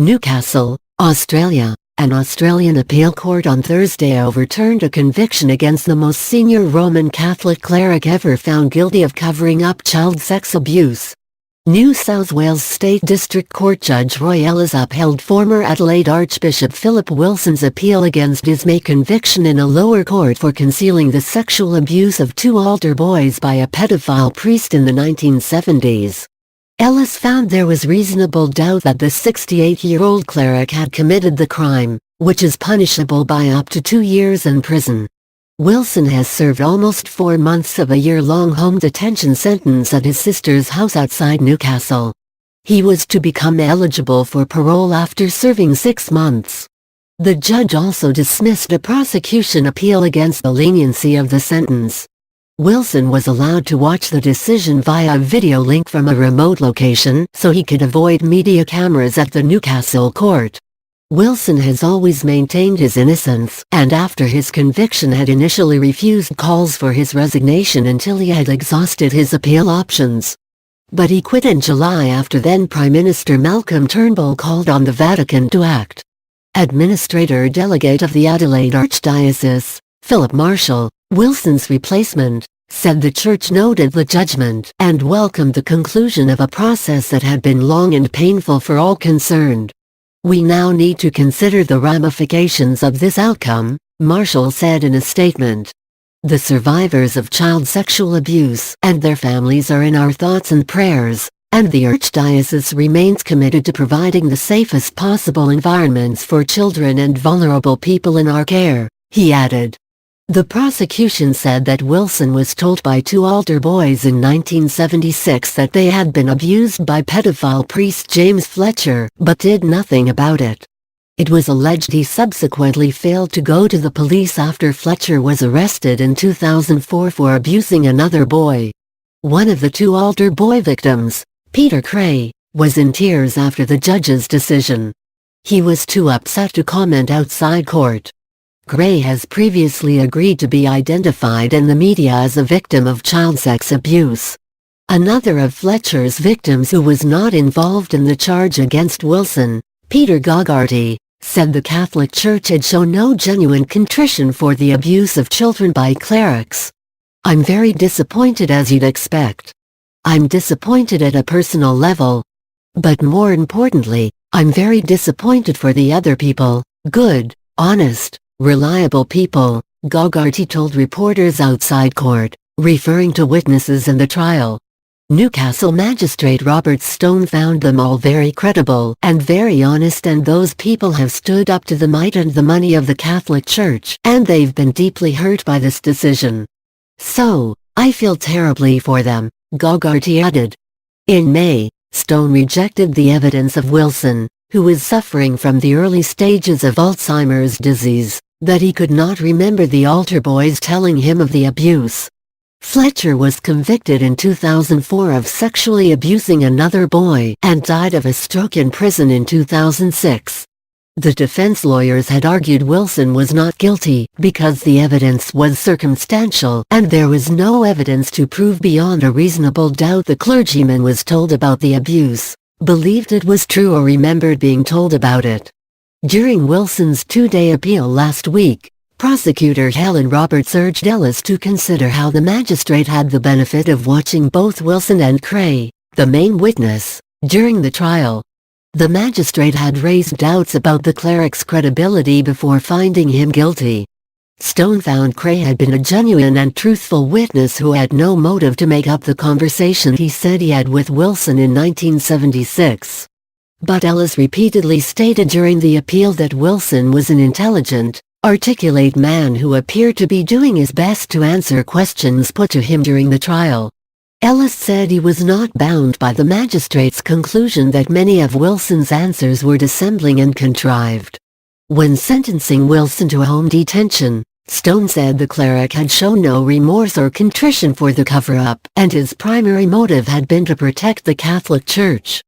Newcastle, Australia. An Australian appeal court on Thursday overturned a conviction against the most senior Roman Catholic cleric ever found guilty of covering up child sex abuse. New South Wales State District Court Judge Roy Ellis upheld former Adelaide Archbishop Philip Wilson's appeal against his May conviction in a lower court for concealing the sexual abuse of two altar boys by a pedophile priest in the 1970s. Ellis found there was reasonable doubt that the 68-year-old cleric had committed the crime, which is punishable by up to 2 years in prison. Wilson has served almost 4 months of a year-long home detention sentence at his sister's house outside Newcastle. He was to become eligible for parole after serving 6 months. The judge also dismissed a prosecution appeal against the leniency of the sentence. Wilson was allowed to watch the decision via a video link from a remote location so he could avoid media cameras at the Newcastle court. Wilson has always maintained his innocence, and after his conviction had initially refused calls for his resignation until he had exhausted his appeal options. But he quit in July after then Prime Minister Malcolm Turnbull called on the Vatican to act. Administrator Delegate of the Adelaide Archdiocese, Philip Marshall, Wilson's replacement, said the church noted the judgment and welcomed the conclusion of a process that had been long and painful for all concerned. "We now need to consider the ramifications of this outcome," Marshall said in a statement. "The survivors of child sexual abuse and their families are in our thoughts and prayers, and the Archdiocese remains committed to providing the safest possible environments for children and vulnerable people in our care," he added. The prosecution said that Wilson was told by two altar boys in 1976 that they had been abused by pedophile priest James Fletcher, but did nothing about it. It was alleged he subsequently failed to go to the police after Fletcher was arrested in 2004 for abusing another boy. One of the two altar boy victims, Peter Cray, was in tears after the judge's decision. He was too upset to comment outside court. Gray has previously agreed to be identified in the media as a victim of child sex abuse. Another of Fletcher's victims who was not involved in the charge against Wilson, Peter Gogarty, said the Catholic Church had shown no genuine contrition for the abuse of children by clerics. "I'm very disappointed, as you'd expect. I'm disappointed at a personal level. But more importantly, I'm very disappointed for the other people, good, honest, reliable people," Gogarty told reporters outside court, referring to witnesses in the trial. Newcastle Magistrate Robert Stone found them all very credible and very honest, and those people have stood up to the might and the money of the Catholic Church, and they've been deeply hurt by this decision. "So, I feel terribly for them," Gogarty added. In May, Stone rejected the evidence of Wilson, who was suffering from the early stages of Alzheimer's disease, that he could not remember the altar boys telling him of the abuse. Fletcher was convicted in 2004 of sexually abusing another boy and died of a stroke in prison in 2006. The defense lawyers had argued Wilson was not guilty because the evidence was circumstantial and there was no evidence to prove beyond a reasonable doubt the clergyman was told about the abuse, believed it was true, or remembered being told about it. During Wilson's 2-day appeal last week, prosecutor Helen Roberts urged Ellis to consider how the magistrate had the benefit of watching both Wilson and Cray, the main witness, during the trial. The magistrate had raised doubts about the cleric's credibility before finding him guilty. Stone found Cray had been a genuine and truthful witness who had no motive to make up the conversation he said he had with Wilson in 1976. But Ellis repeatedly stated during the appeal that Wilson was an intelligent, articulate man who appeared to be doing his best to answer questions put to him during the trial. Ellis said he was not bound by the magistrate's conclusion that many of Wilson's answers were dissembling and contrived. When sentencing Wilson to home detention, Stone said the cleric had shown no remorse or contrition for the cover-up, and his primary motive had been to protect the Catholic Church.